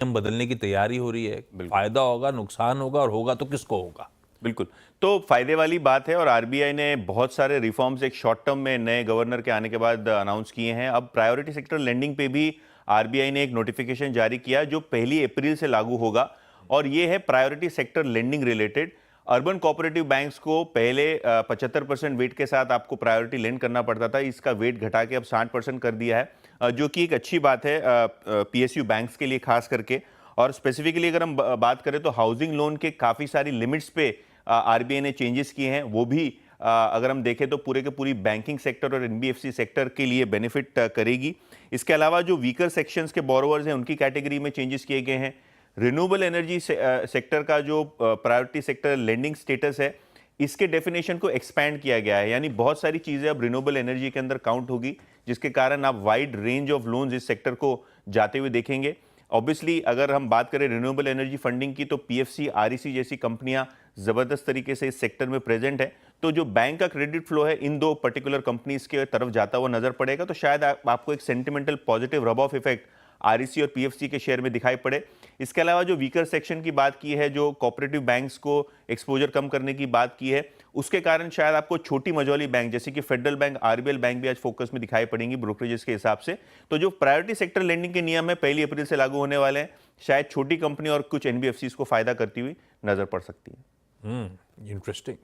नियम बदलने की तैयारी हो रही है। फायदा होगा, नुकसान होगा, और होगा तो किसको होगा? बिल्कुल। तो फायदे वाली बात है, और आरबीआई ने बहुत सारे रिफॉर्म्स एक शॉर्ट टर्म में नए गवर्नर के आने के बाद अनाउंस किए हैं। अब प्रायोरिटी सेक्टर लेंडिंग पे भी आरबीआई ने एक नोटिफिकेशन जारी किया जो 1 अप्रैल से लागू होगा, और ये है priority sector lending related. Urban cooperative banks को पहले 75% वेट के साथ आपको प्रायोरिटी लेंड करना पड़ता था, इसका वेट घटा के अब 60% कर दिया है, जो कि एक अच्छी बात है पीएसयू बैंक्स के लिए खास करके। और स्पेसिफिकली अगर हम बात करें तो हाउसिंग लोन के काफ़ी सारी लिमिट्स पे आरबीआई ने चेंजेस किए हैं, वो भी अगर हम देखें तो पूरे के पूरी बैंकिंग सेक्टर और एनबीएफसी सेक्टर के लिए बेनिफिट करेगी। इसके अलावा जो वीकर सेक्शंस के बोरोवर्स हैं उनकी कैटेगरी में चेंजेस किए गए हैं। रिन्यूएबल एनर्जी सेक्टर का जो प्रायोरिटी सेक्टर लेंडिंग स्टेटस है, इसके डेफिनेशन को एक्सपैंड किया गया है, यानी बहुत सारी चीज़ें अब रिन्यूएबल एनर्जी के अंदर काउंट होगी, जिसके कारण आप वाइड रेंज ऑफ लोन्स इस सेक्टर को जाते हुए देखेंगे। ऑब्वियसली अगर हम बात करें रिन्यूएबल एनर्जी फंडिंग की, तो पीएफसी, आरईसी जैसी कंपनियां जबरदस्त तरीके से इस सेक्टर में प्रेजेंट है, तो जो बैंक का क्रेडिट फ्लो है इन दो पर्टिकुलर कंपनीज के तरफ जाता हुआ नजर पड़ेगा। तो शायद आपको एक sentimental positive rub off effect REC और पीएफसी के शेयर में दिखाई पड़े। इसके अलावा जो वीकर सेक्शन की बात की है, जो कोऑपरेटिव बैंक्स को एक्सपोजर कम करने की बात की है, उसके कारण शायद आपको छोटी मझौली बैंक जैसे कि फेडरल बैंक, आरबीएल बैंक भी आज फोकस में दिखाई पड़ेंगी ब्रोकरेजेस के हिसाब से। तो जो प्रायोरिटी सेक्टर लेंडिंग के नियम है 1 अप्रैल से लागू होने वाले हैं, शायद छोटी कंपनी और कुछ एनबीएफसी को फायदा करती हुई नजर पड़ सकती है। इंटरेस्टिंग।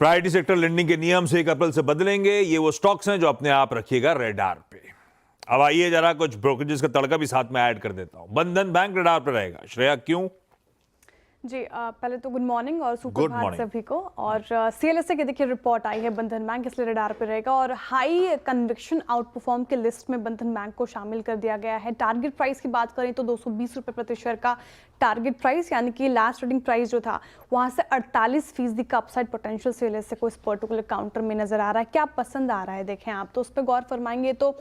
प्रायोरिटी सेक्टर लेंडिंग के नियम से 1 अप्रैल से बदलेंगे। ये वो स्टॉक्स हैं जो अपने आप रखिएगा रेडार पे। अब आइए जरा कुछ ब्रोकरेजेस का तड़का भी साथ में ऐड कर देता हूं। बंधन बैंक रेडार पे रहेगा। श्रेया, क्यों? जी पहले तो गुड मॉर्निंग और Good सुप्रभात morning. सभी को। और सीएलएसए की देखिए रिपोर्ट आई है, बंधन बैंक इसलिए रडार पे रहेगा। और हाई कन्विक्शन आउट परफॉर्म के लिस्ट में बंधन बैंक को शामिल कर दिया गया है। टारगेट प्राइस की बात करें तो 220 रुपये प्रति शेयर का टारगेट प्राइस, यानी कि लास्ट ट्रेडिंग प्राइस जो था वहाँ से 48% का अपसाइड पोटेंशियल सीएलएसए को इस पर्टिकुलर काउंटर में नजर आ रहा है। क्या पसंद आ रहा है देखें आप, तो उस पर गौर फरमाएंगे तो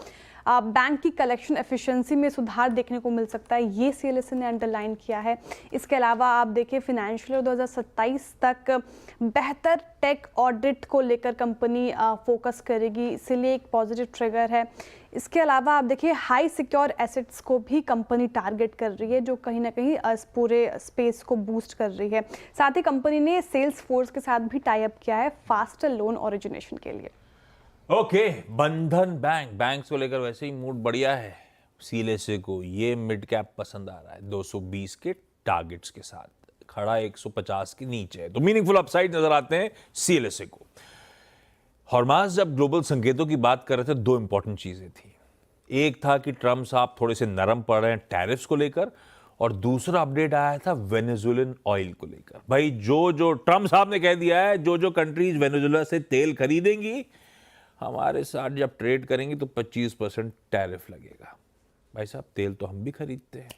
बैंक की कलेक्शन एफिशिएंसी में सुधार देखने को मिल सकता है, ये सीएलएसए ने अंडरलाइन किया है। इसके अलावा आप देखिए फिनेंशियल 2027 तक बेहतर टेक ऑडिट को लेकर कंपनी फोकस करेगी, इसीलिए एक पॉजिटिव ट्रिगर है। इसके अलावा आप देखिए हाई सिक्योर एसेट्स को भी कंपनी टारगेट कर रही है, जो कहीं ना कहीं इस पूरे स्पेस को बूस्ट कर रही है। साथ ही कंपनी ने सेल्स फोर्स के साथ भी टाई अप किया है फास्टर लोन ओरिजिनेशन के लिए। ओके, बंधन बैंक को लेकर वैसे ही मूड बढ़िया है। सीएलएसए को ये मिड कैप पसंद आ रहा है, 220 के टारगेट्स के साथ खड़ा 150 के नीचे है, तो मीनिंगफुल अपसाइड नजर आते हैं सीएलएसए को। हॉर्मास जब ग्लोबल संकेतों की बात कर रहे थे, दो इंपॉर्टेंट चीजें थी। एक था कि ट्रम्प साहब थोड़े से नरम पड़ रहे हैं टैरिफ्स को लेकर, और दूसरा अपडेट आया था वेनेजुएलन ऑयल को लेकर। भाई जो ट्रम्प साहब ने कह दिया है, जो कंट्रीज वेनेजुएला से तेल खरीदेंगी हमारे साथ जब ट्रेड करेंगी तो 25% टैरिफ लगेगा। भाई साहब, तेल तो हम भी खरीदते हैं,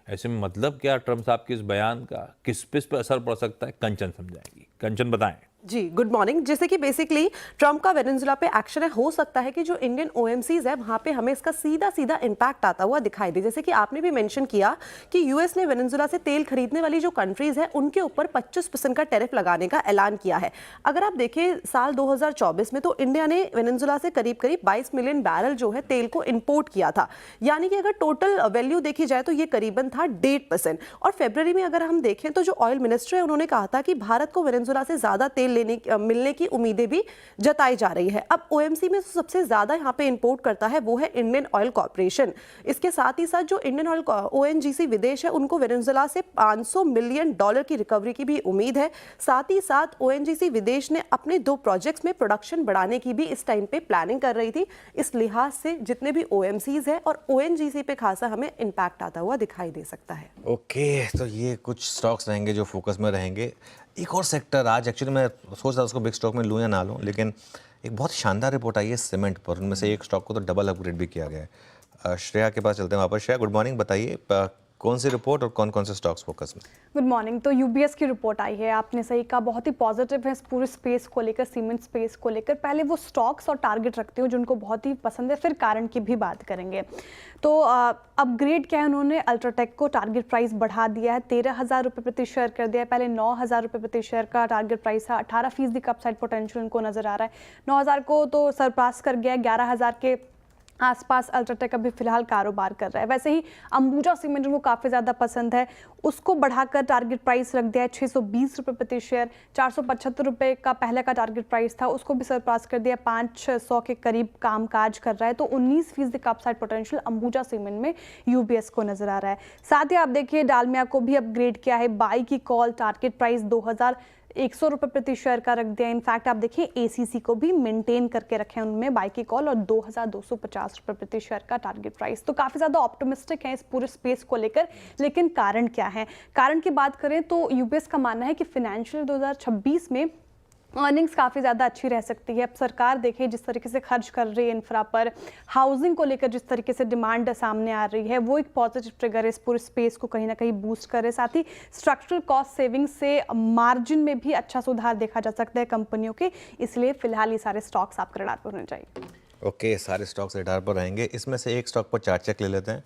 ऐसे में मतलब क्या ट्रम्प साहब के इस बयान का, किस पे असर पड़ सकता है? कंचन समझाएंगी। कंचन बताएं। जी गुड मॉर्निंग। जैसे कि बेसिकली ट्रम्प का वेनेजुएला पे एक्शन है, हो सकता है कि जो इंडियन ओएमसीज है वहाँ पे हमें इसका सीधा सीधा इम्पैक्ट आता हुआ दिखाई दे। जैसे कि आपने भी मेंशन किया कि यूएस ने वेनेजुएला से तेल खरीदने वाली जो कंट्रीज है उनके ऊपर 25% का टैरिफ लगाने का ऐलान किया है। अगर आप देखें साल 2024 में तो इंडिया ने वेनेजुएला से करीब 22 मिलियन बैरल जो है तेल को इम्पोर्ट किया था, यानी कि अगर टोटल वैल्यू देखी जाए तो ये करीबन था 1.5%। और फरवरी में अगर हम देखें तो जो ऑयल मिनिस्टर है उन्होंने कहा था कि भारत को वेनेजुएला से ज्यादा तेल मिलने की उम्मीदें भी जताई जा रही है। अब ओएमसी में सबसे ज्यादा यहाँ पे इंपोर्ट करता है वो है इंडियन ऑयल कॉर्पोरेशन। इसके साथ ही साथ जो इंडियन ऑयल ओएनजीसी विदेश है उनको वेनेजुएला से $500 मिलियन की रिकवरी की भी उम्मीद है। साथ ही साथ ओएनजीसी विदेश ने अपने 2 प्रोजेक्ट्स में प्रोडक्शन बढ़ाने की भी इस टाइम पे प्लानिंग कर रही थी। इस लिहाज से जितने भी ओएमसीज है और ओएनजीसी पे खासा हमें इम्पैक्ट आता हुआ दिखाई दे सकता है। ओके, तो ये कुछ स्टॉक्स रहेंगे जो फोकस में रहेंगे। एक और सेक्टर आज एक्चुअली मैं सोच रहा उसको बिग स्टॉक में लूँ या ना लूँ, लेकिन एक बहुत शानदार रिपोर्ट आई है सीमेंट पर, उनमें से एक स्टॉक को तो डबल अपग्रेड भी किया गया है। श्रेया के पास चलते हैं वापस। Shreya, good morning. बताइए कौन सी रिपोर्ट और कौन कौन से स्टॉक्स फोकस में? Good morning. तो यूबीएस की रिपोर्ट आई है, आपने सही कहा, बहुत ही पॉजिटिव है इस पूरे स्पेस को लेकर, सीमेंट स्पेस को लेकर। पहले वो स्टॉक्स और टारगेट रखते हो जो उनको बहुत ही पसंद है, फिर कारण की भी बात करेंगे। तो अपग्रेड क्या है, उन्होंने अल्ट्राटेक को टारगेट प्राइस बढ़ा दिया है, 13,000 रुपये प्रति शेयर कर दिया है। पहले 9,000 रुपये प्रति शेयर का टारगेट प्राइस था, 18% का अपसाइड पोटेंशियल उनको नजर आ रहा है। 9,000 को तो सरपास कर गया, 11,000 के आसपास अल्ट्राटेक अभी फिलहाल कारोबार कर रहा है। वैसे ही अंबुजा सीमेंट उनको काफ़ी ज़्यादा पसंद है, उसको बढ़ाकर टारगेट प्राइस रख दिया है 620 रुपये प्रति शेयर। 475 रुपये का पहले का टारगेट प्राइस था, उसको भी सरपास कर दिया। 500 के करीब कामकाज कर रहा है, तो 19% का अपसाइड पोटेंशियल अंबुजा सीमेंट में यूबीएस को नजर आ रहा है। साथ ही आप देखिए डालमिया को भी अपग्रेड किया है, बाई की कॉल, टारगेट प्राइस 2100 रुपये प्रति शेयर का रख दिया। इनफैक्ट आप देखिए एसीसी को भी मेंटेन करके रखे हैं उनमें, बाई की कॉल और 2250 रुपये प्रति शेयर का टारगेट प्राइस। तो काफ़ी ज़्यादा ऑप्टिमिस्टिक है इस पूरे स्पेस को लेकर। लेकिन कारण क्या है? कारण की बात करें तो यूबीएस का मानना है कि फिनेंशियल 2026 में अर्निंग्स काफ़ी ज़्यादा अच्छी रह सकती है। अब सरकार देखिए जिस तरीके से खर्च कर रही है इंफ्रा पर, हाउसिंग को लेकर जिस तरीके से डिमांड सामने आ रही है, वो एक पॉजिटिव ट्रिगर है इस पूरे स्पेस को कहीं ना कहीं बूस्ट करे। साथ ही स्ट्रक्चरल कॉस्ट सेविंग से मार्जिन में भी अच्छा सुधार देखा जा सकता है कंपनियों के, इसलिए फिलहाल ये सारे स्टॉक्स आपके रडार पर होने चाहिए। ओके, सारे स्टॉक्स रडार पर रहेंगे। इसमें से एक स्टॉक पर चार्ट चेक ले लेते हैं,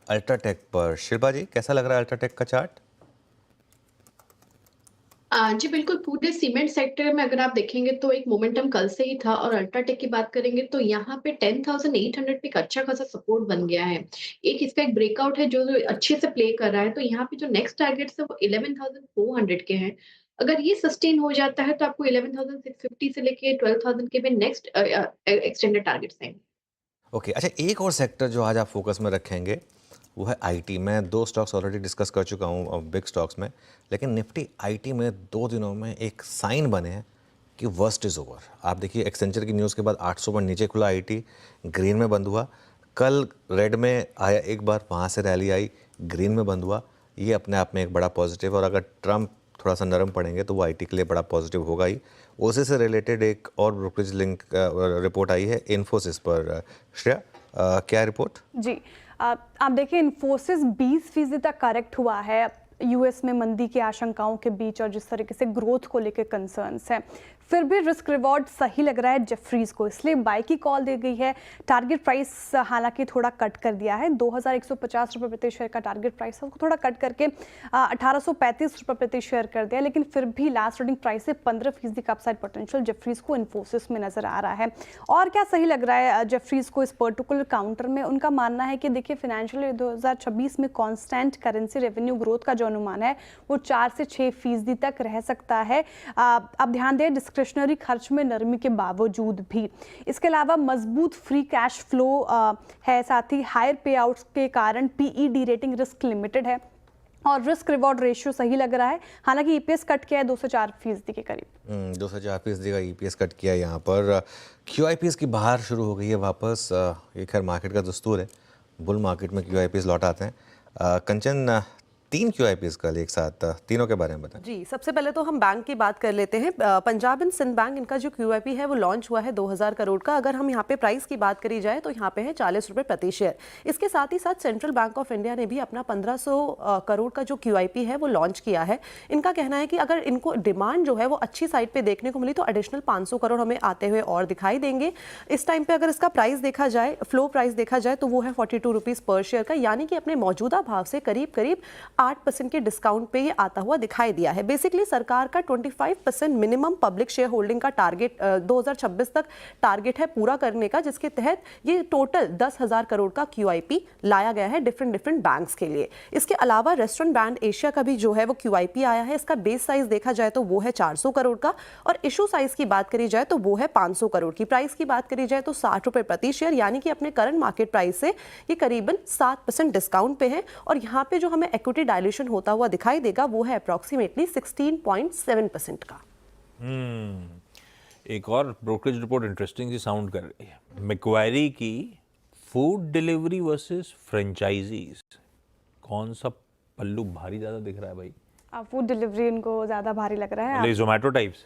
अल्ट्राटेक पर। शिल्पा जी, कैसा लग रहा है अल्ट्राटेक का चार्ट? जी बिल्कुल, पूरे सीमेंट सेक्टर में अगर आप देखेंगे तो एक मोमेंटम कल से ही था, और अल्ट्राटेक की बात करेंगे तो यहाँ पे 10,800 पे एक अच्छा खासा सपोर्ट बन गया है। एक इसका एक ब्रेकआउट है जो अच्छे से प्ले कर रहा है, तो यहाँ पे जो नेक्स्ट टारगेट्स है वो 11,400 के हैं। अगर ये सस्टेन हो जाता है तो आपको 11,650 से लेके 12,000 के भी नेक्स्ट एक्सटेंडेड टारगेट्स हैं। ओके, अच्छा, एक और सेक्टर जो आज आप फोकस में रखेंगे वो है आईटी। मैं दो स्टॉक्स ऑलरेडी डिस्कस कर चुका हूँ बिग स्टॉक्स में, लेकिन निफ्टी आईटी में 2 दिनों में एक साइन बने हैं कि वर्स्ट इज़ ओवर। आप देखिए एक्सेंचर की न्यूज़ के बाद 800 पर नीचे खुला, आईटी ग्रीन में बंद हुआ। कल रेड में आया एक बार, वहाँ से रैली आई, ग्रीन में बंद हुआ। ये अपने आप में एक बड़ा पॉजिटिव, और अगर ट्रंप थोड़ा सा नरम पड़ेंगे तो वो आईटी के लिए बड़ा पॉजिटिव होगा ही। उसी से रिलेटेड एक और ब्रोकरेज लिंक रिपोर्ट आई है इन्फोसिस पर। श्रेया, क्या रिपोर्ट? जी, आप देखिए इन्फोसिस 20% तक करेक्ट हुआ है यूएस में मंदी की आशंकाओं के बीच और जिस तरीके से ग्रोथ को लेकर कंसर्न्स हैं। फिर भी रिस्क रिवॉर्ड सही लग रहा है जेफरीज को, इसलिए बाई की कॉल दी गई है। टारगेट प्राइस हालांकि थोड़ा कट कर दिया है, 2150 रुपये प्रति शेयर का टारगेट प्राइस है, उसको थोड़ा कट करके 1835 रुपये प्रति शेयर कर दिया। लेकिन फिर भी लास्ट रीडिंग प्राइस से 15% का अपसाइड पोटेंशियल जेफरीज को इन्फोसिस में नजर आ रहा है। और क्या सही लग रहा है जेफरीज को इस पर्टिकुलर काउंटर में? उनका मानना है कि देखिए फिनेंशियल 2026 में कॉन्स्टेंट करेंसी रेवेन्यू ग्रोथ का जो अनुमान है वो 4 से 6% तक रह सकता है। आप ध्यान दें डिस्क्रिशनरी खर्च में नरमी के बावजूद भी। इसके अलावा मजबूत फ्री कैश फ्लो है, साथ ही हायर पे आउट्स के कारण पीईडी रेटिंग रिस्क लिमिटेड है और रिस्क रिवॉर्ड रेशियो सही लग रहा है। हालांकि ईपीएस कट किया है 2 से 4% के करीब। 2 से 4% का ईपीएस कट किया है यहाँ पर। क्यूआईपीएस की बाहर शुरू हो गई है वापस। ये खैर मार्केट का दस्तूर है, बुल मार्केट में क्यूआईपीएस लौट आते हैं। कंचन, 3 क्यूआईपीएस कल एक साथ, तीनों के बारे में बताएं। जी, सबसे पहले तो हम बैंक की बात कर लेते हैं। पंजाब एंड सिंध बैंक, इनका जो क्यूआईपी है वो लॉन्च हुआ है 2000 करोड़ का। अगर हम यहाँ पे प्राइस की बात करी जाए तो यहाँ पे है 40 रुपये प्रति शेयर। इसके साथ ही साथ सेंट्रल बैंक ऑफ इंडिया ने भी अपना 1500 करोड़ का जो क्यूआईपी है वो लॉन्च किया है। इनका कहना है कि अगर इनको डिमांड जो है वो अच्छी साइड पे देखने को मिली तो एडिशनल 500 करोड़ हमें आते हुए और दिखाई देंगे। इस टाइम पे अगर इसका प्राइस देखा जाए, फ्लो प्राइस देखा जाए तो वो है 42 रुपीज़ पर शेयर का, यानी कि अपने मौजूदा भाव से करीब करीब 8% के डिस्काउंट पे ये आता हुआ दिखाई दिया है। बेसिकली सरकार का 25% मिनिमम पब्लिक शेयर होल्डिंग का टारगेट 2026 तक टारगेट है पूरा करने का, जिसके तहत ये टोटल 10,000 करोड़ का क्यूआईपी लाया गया है डिफरेंट बैंक्स के लिए। इसके अलावा रेस्टोरेंट बैंड एशिया का भी जो है वो क्यूआईपी आया है। इसका बेस साइज देखा जाए तो वो है 400 करोड़ का, और इशू साइज की बात करी जाए तो वो है 500 करोड़ की। प्राइस की बात करी जाए तो 60 रुपये प्रति शेयर, यानी कि अपने करंट मार्केट प्राइस से ये करीबन 7% डिस्काउंट पे है। और यहाँ पे जो हमें इक्विटी डायल्यूशन होता हुआ दिखाई देगा वो है अप्रॉक्सीमेटली 16.7% का। एक और ब्रोकरेज रिपोर्ट इंटरेस्टिंग सी साउंड कर रही है। मैक्वायरी की फूड डिलीवरी वर्सेस फ्रेंचाइजीज, कौन सा पल्लू भारी ज्यादा दिख रहा है भाई? फूड डिलीवरी उनको ज्यादा भारी लग रहा है। जोमेटो टाइप्स?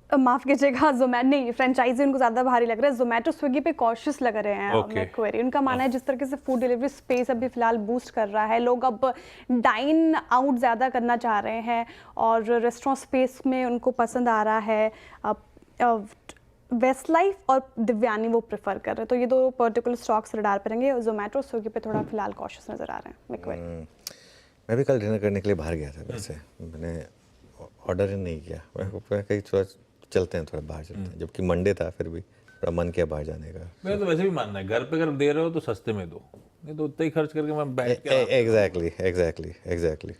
माफ कीजिएगा, जोमेटो नहीं, फ्रेंचाइजी उनको ज्यादा भारी लग रहा है। जोमेटो स्विगी पे कॉशियस लग रहे हैं मैक्वेरी। उनका मानना है जिस तरीके से फूड डिलीवरी स्पेस अभी फिलहाल बूस्ट कर रहा है, लोग अब डाइन आउट ज़्यादा करना चाह रहे हैं और रेस्टोरेंट स्पेस में उनको पसंद आ रहा है। वेस्ट लाइफ और दिव्यानी वो प्रेफर कर रहे हैं, तो ये 2 पर्टिकुलर स्टॉक्स रडार पर रहेंगे। जोमेटो स्विगी पे थोड़ा फिलहाल कॉशियस नजर आ रहे हैं मैक्वेरी। मैं भी कल डिनर करने के लिए बाहर गया था, वैसे मैंने ऑर्डर ही नहीं किया, मैं कहीं थोड़ा चलते हैं, थोड़ा बाहर चलते हैं, जबकि मंडे था फिर भी थोड़ा मन किया बाहर जाने का। मेरा तो वैसे भी मानना है, घर पे अगर दे रहे हो तो सस्ते में दो, नहीं तो उतना ही खर्च करके मैं बैठ के एग्जैक्टली।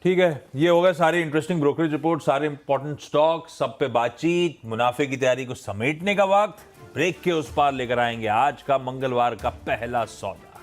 ठीक है, ये हो गए सारी इंटरेस्टिंग ब्रोकरेज रिपोर्ट, सारे इंपॉर्टेंट स्टॉक, सब पे बातचीत, मुनाफे की तैयारी को समेटने का वक्त। ब्रेक के उस पार लेकर आएंगे आज का मंगलवार का पहला सौदा।